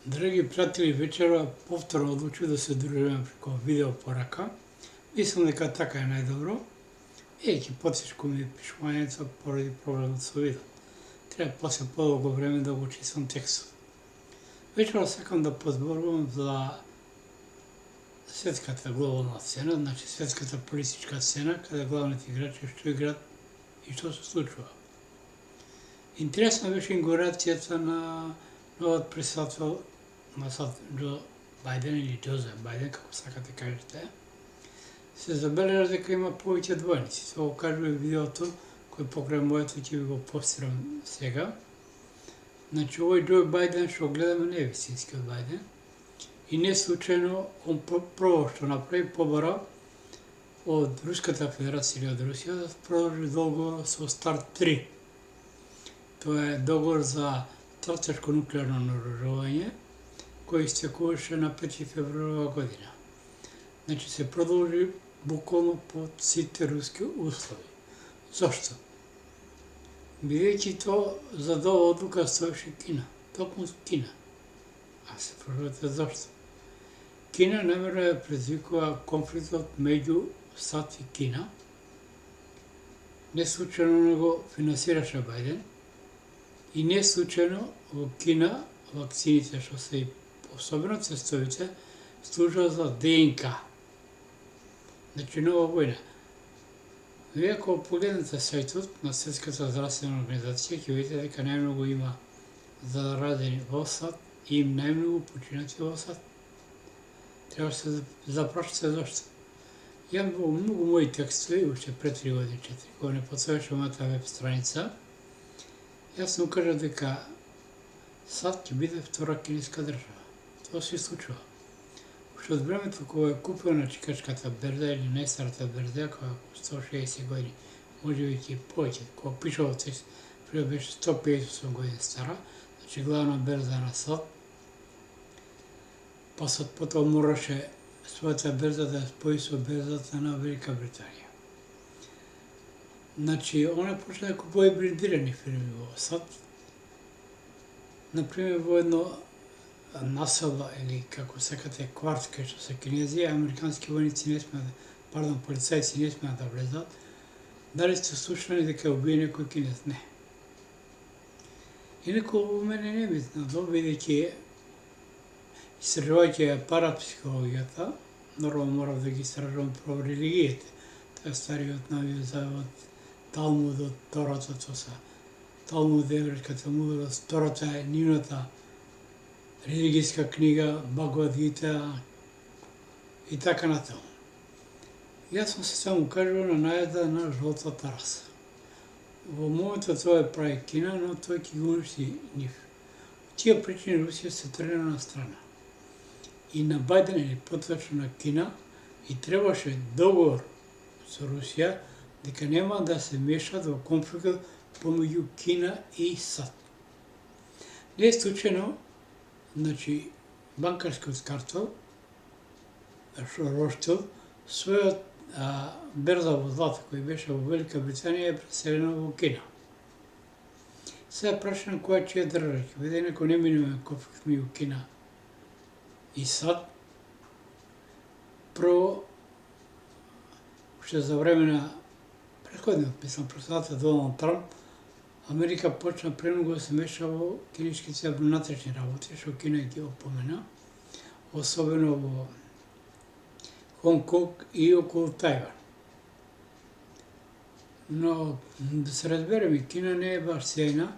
Dragi pratili, večera повторно одлучив да се дружиме преко видео порака. Мислам дека така е најдобро. Ќе потешко ми е пишувањето поради проблемот со видео. Треба после подолго време да го читам текстот. Вечера сакам да позборувам за светската глобална сцена, значи светската политичка сцена, каде главните играчи што играат и што се случува. Интересна беше инаугурацијата на новиот председател на САД, Џо Бајден или Џозеф Бајден, како сакате кажете. Се забележа дека има повеќе двојници. Тоа го кажува и видеото кој покрај моето ќе ви го постирам сега. Значи, овој Џо Бајден што гледаме не е вистинскиот Бајден. И не случајно, он прво што направи побара од Руската федерација или од Русија да продолжи договор со Старт 3. Тоа е договор за стратешко нуклеарно наоружување, кој истекуваше на 5 февруари година. Значи се продолжи буквално под сите руски услови. Зошто? Бидејќи тоа за оваа одлука стоеше Кина. Токму Кина. А се прашувате зошто? Кина намерно ја предизвикува конфликтот меѓу САД и Кина. Не случајно него финансираше Бајден. И не случајно во Кина вакцините што се и особено цестовите служат за ДНК. Значи нова војна. Вие ако погледнете сајтот на Светската здравствена организација, ќе видите дека најмногу има заразени во САД и најмногу починати во САД. Треба се запрашате зашто. Јас во многу мои текстови, уште пред 3 години, 4, кога не постоеше мојата веб страница, јас сум кажал дека САД ќе биде втора кинеска држава. Тоа се случува. Уште од времето кога е купена Чикагската берза или најстарата берза, која 160 години, може би ќе повеќе, кога пишува текст, прво беше 158 години стара, значи главна берза на САД, па САД потоа мораше својата берза да ја спои со берзата на Велика Британија. Значи, она почна да купува и брендирани фирми во САД. Например, во едно населба или како сакате кварт кај што се кинези, американски војници не смеат, полицајци не смеат да влезат. Дали сте слушали дека е убиен некој кинез? Не. Инаку во мене не е битно, бидејќи истражувајќи парапсихологијата, нормално морав да ги истражувам прво религиите. Тоа е стариот Новиот Завет, Талмудот, Тората, тоа се Талмуд, еврејската мудрост, Тората е нивната религијска книга, Бхагавад Гита и така натаму. Јас сум се само кажувал на најда на жолтата раса. Во моментот тоа е прави Кина, но тој ќе го уништи нив. Тие причини Русија се тргна на страна. И на Бајден или поточно на Кина и требаше договор со Русија дека нема да се мешат во конфликтот помеѓу Кина и САД. Не е случајно, значи, банкарскиот картел, Роштил, својот берза во злато кој беше во Велика Британија е преселена во Кина. Сега прашам која ќе е држава, ќе биде некој неминуен конфликт меѓу Кина и САД. Прво, уште за време на претходниот, мислам, председател Доналд Трамп, Америка почна премногу да се меша во кинеските внатрешни работи, што Кина ги опомена, особено во Хонг Конг и околу Тајван. Но, да се разбереме, Кина не е баш сејна,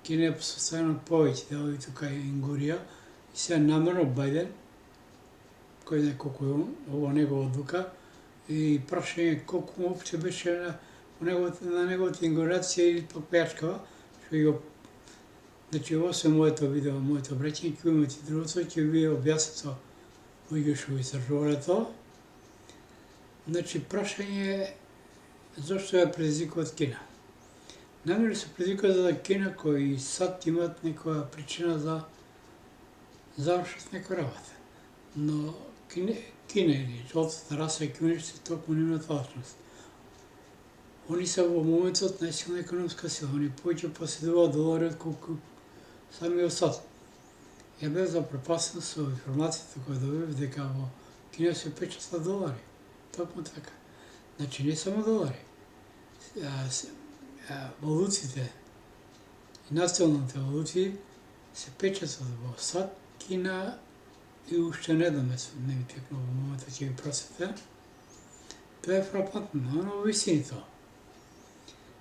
Кина е составена повеќе делови, тука е Ингурија, и сега намерно Бајден, кој знае колку е ова негова одлука, и прашање колку уопšte беше на неговата инаугурација или пак плячкава, што го... Значи, ово се моето видео, моето обраќање, ќе имате другото, ќе ви објаснат луѓе што го истражувале тоа. Значи, прашање е зошто ја предизвикуваат Кина. Намерно се предизвикува за Кина кои САД имаат некоја причина за завршат некоја работа. Но Кина или жолтата раса ќе уништи токму нивната алчност. Они се во моментот најсилна економска сила, они повеќе поседуваат долари отколку самиот САД. Ја бев запрепасен со информацијата која добив дека во Кина се печатат долари. Токму така. Значи не само долари. Валуците и националните валути се печатат во САД, Кина и уште не не ми текнува во момента ќе ви просете. Тоа е фрапантно, но вистини тоа.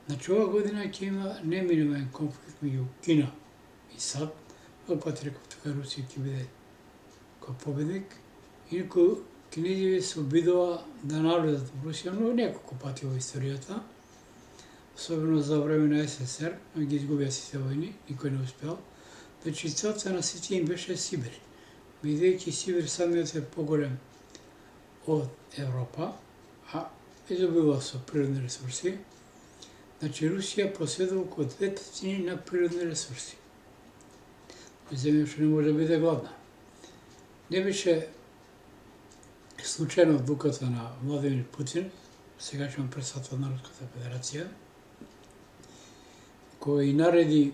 Значи ова година ќе има неминуен конфликт меѓу Кина и САД. Кој пат реков дека Русија ќе биде кој победник. Инаку кинезите се обидува да навлезат во Русија, но неколку пати во историјата, особено за време на СССР, ги изгубија сите војни, никој не успел. Значи целта на сите им беше Сибир. Бидејќи Сибир самиот е поголем од Европа, а изобилува со природни ресурси, значи Русија поседува околу 2/3 на природни ресурси. Земја што не може да биде гладна. Не беше случајно одлуката на Владимир Путин, сегашен председател на Руската федерација, кој нареди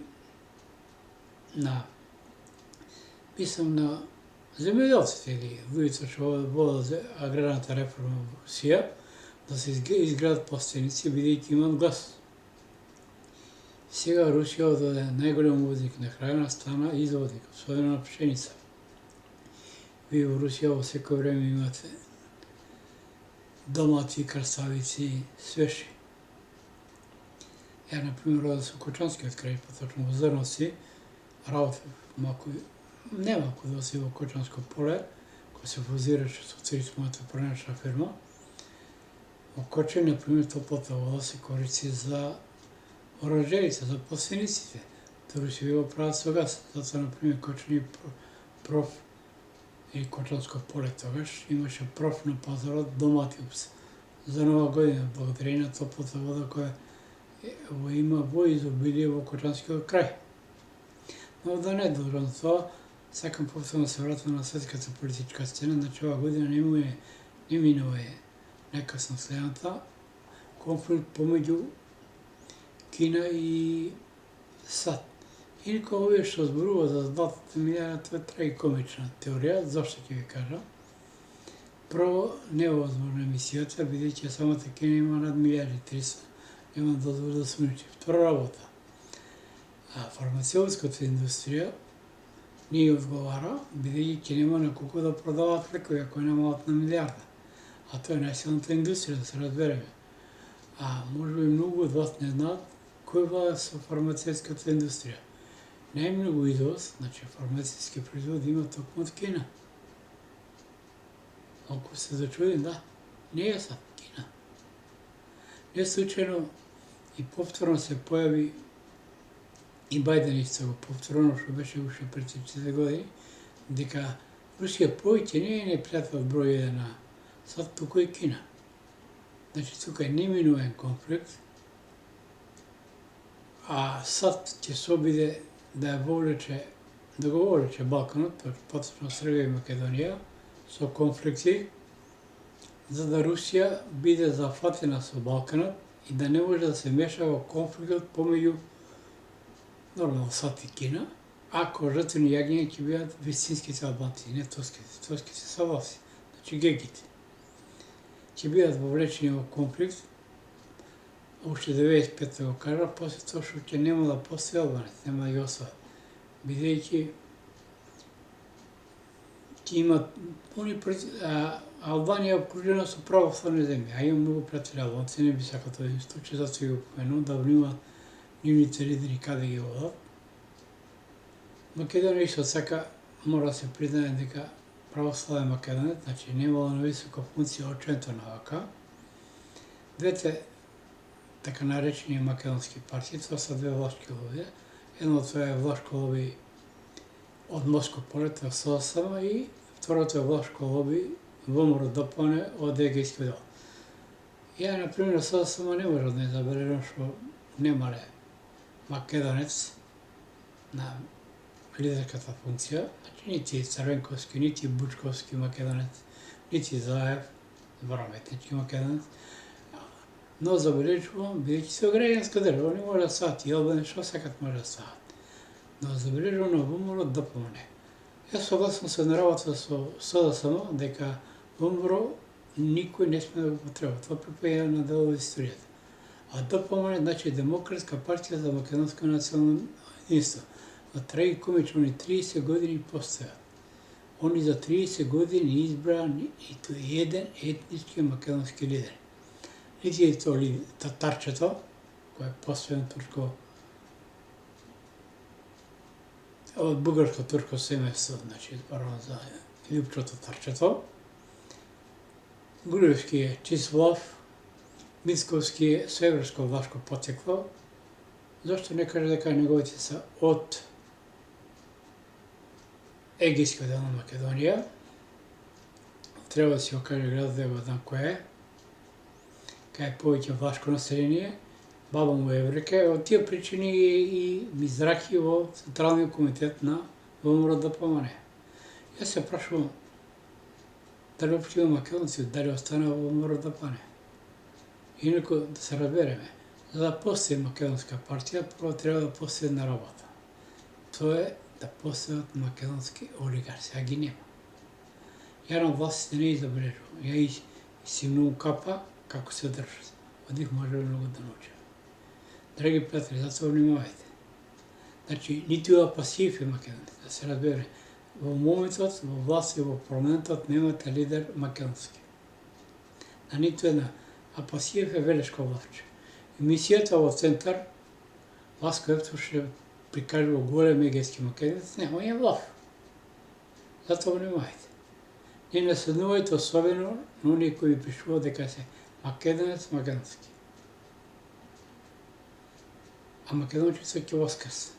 на земјоделците или луѓето што водат аграрната реформа во Русија, да се изградат пластеници, бидејќи имаат глас. Сега Русија од најголем увозник на храна стана извозник, особено на пшеница. Вие во Русија во секој време имате домати, краставици, свеши. Ја, например, родам со Кочанскиот крај, поточно во Зрновци, работев немалку доси во Кочанско поле, кој се фузираше со мојата пренешна фирма. Во Кочен, например, топлата вода се користи за оранжерица, за пластениците. Турци го прават со газ. Затоа, например, Кочен и проф или Кочанско поле тогаш имаше проф на пазарот домати за Нова година, благодарение на топлата вода која има во изобилие во Кочанскиот крај. Но да не должам тоа, сакам повторно да се вратам на светската политичка сцена, значи ова година не минува некасно следната конфликт помеѓу Кина и САД. Инаку овие што зборува за златата милијарда, тоа е трагикомична теорија, зашто ќе ви кажам. Прво, не е возможна емисијата, бидејќи самата Кина има над 1.300.000, нема дозволи да се уничи. Втора работа, фармацевтската индустрија не одговара, бидејќи нема на колку да продаваат лекови ако немаат на милијарда. А тоа е најсилната индустрија, да се разбереме. Може би многу од вас не знаат кој влада со фармацевтската индустрија. Најмногу извоз, значи фармацевтски производи има токму од Кина. Ако се зачудим, да, не е САД, Кина. Не случајно и повторно се појави и Бајден исто го повторно, што беше уште пред 30 години, дека Русија повеќе не е непријател број 1 на САД, туку и Кина. Значи, тука е неминуен конфликт, а САД ќе се обиде да го вовлече Балканот, поточно Србија и Македонија, со конфликти, за да Русија биде зафатена со Балканот и да не може да се меша во конфликтот помеѓу нормално САД и Кина, ако жртвени јагниња ќе бидат вистинските албанци, не турските се власи, значи гегите. Ќе бидат вовлечени во конфликт, уште 95 го кажа, после тоа што ќе нема да постои албанец, нема да ги освојат. Бидејќи ќе имат Албанија е окружена со православни земји, а има многу пријатели албанци, не би сакал тоа да им случи, затоа ги упоменувам да внимават нивните лидери каде ги водат. Македонија исто сака мора да се признае дека православен македонец, значи немало на висока функција оченто на ОК. Двете така наречени македонски партии, тоа се две влашки лоби. Едно од тоа е влашко лоби од Моско поле, тоа СДСМ, и второто е влашко лоби ВМРО ДПМНЕ од Егејски дел. Ја, например, СДСМ не може да не забележам што немале македонец на лидерската функција, значи нити Црвенковски, нити Бучковски македонец, нити Заев, зборам етнички македонец, но забележувам, бидејќи се граѓанска држава, не може да стават и Албанија, што сакат може да стават. Но забележувам на ВМРО ДПМНЕ. Јас согласен се на работа со СДСМ дека ВМРО никој не сме да го потреба. Това припаѓа на дел од историјата. А ДПМН значи Демократска партија за македонско национално единство. На трагикомично они 30 години постојат. Они за 30 години избраа ниту еден етнички македонски лидер. Нити е тоа татарчето, кој е постојано турско од бугарско-турско семејство, значи зборувам за Љупчо Татарчето. Груевски е Числав, Мицковски е северско-влашко потекло. Зошто не каже дека неговите се од егејскиот дел на Македонија? Треба да си го каже градот да го знам кој е. Кај е повеќе влашко население. Баба му е еврејка. Од тие причини и Мизрахи во Централниот комитет на ВМРО ДПМН. Јас се прашувам дали општо има македонци, дали остана во ВМРО ДПМН. Инаку да се разбереме, за да постои македонска партија, прво треба да постои една работа. Тоа е да постојат македонски олигарси, а ги нема. Ја на властите не забележувам. Ја и симнувам капа како се држат. Од нив може многу да научам. Драги пријатели, затоа внимавајте. Значи, ниту Апасиев е македонец, да се разбере. Во моментот, во власт и во парламентот немате лидер македонски. На ниту една. Апасиев е Велешко Влавче. Емисијата во Центар, Васко Ептош ще прикажува голем егејски македонец, не, он е Влав. Затоа внимавајте. Не наследнувајте особено на оние кои пишуваат дека се македонец македонски. А македончето ќе воскресне.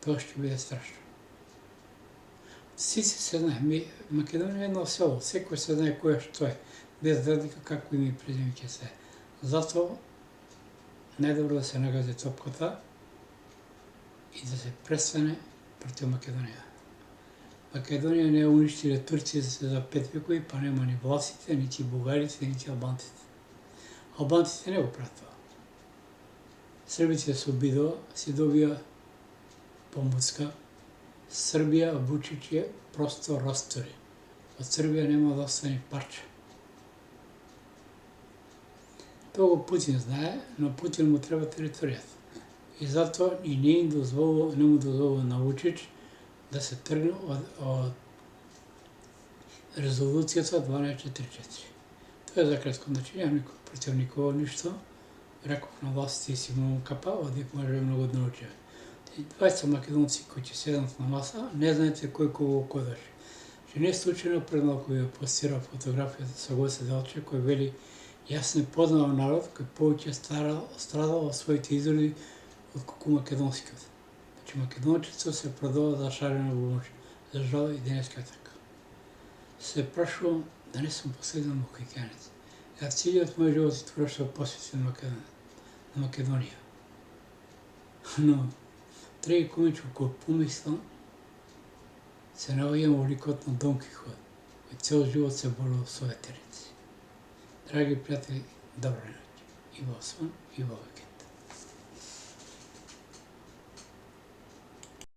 Тоа ќе биде страшно. Сите се знае, Македонија е едно село, секој се знае кој што е, без разлика како име и презиме ќе се. Затоа најдобро да се нагази топката и да се престане против Македонија. Македонија не ја уништиле Турција за 5 векови, па нема ни власите, нити бугарите, нити албанците. Албанците не го прават тоа. Србите се обидува, си добија помоцка. Србија, Вучич е просто растори. Од Србија нема да остане парче. Тоа го Путин знае, но Путин му треба територијата. И затоа и не му дозволува на Вучич да се тргне од резолуцијата 1244. Тоа е за кратко, значи нема никој против никого ништо. Реков на властите и си многу капа, од нив може многу да научи. 20 македонци кои ќе седнат на маса, не знаете кој кого кодаше. Че не случајно пред малку ја постира фотографијата со Гоце Делчев, кој вели јас не познавам народ кој повеќе страдал од своите изроди отколку македонскиот. Значи македончето се продава за шарено во моќ. За жал и денеска е така. Се прашувам да не сум последен мохиканец. Ја целиот мој живот и твореше посветен на Македонија. Но трагикомично кога помислам, се наоѓам во ликот на Дон Кихот, кој цел живот се борил со ветерици. Драги пријатели, добра ноќ. И во сон, и во веќе.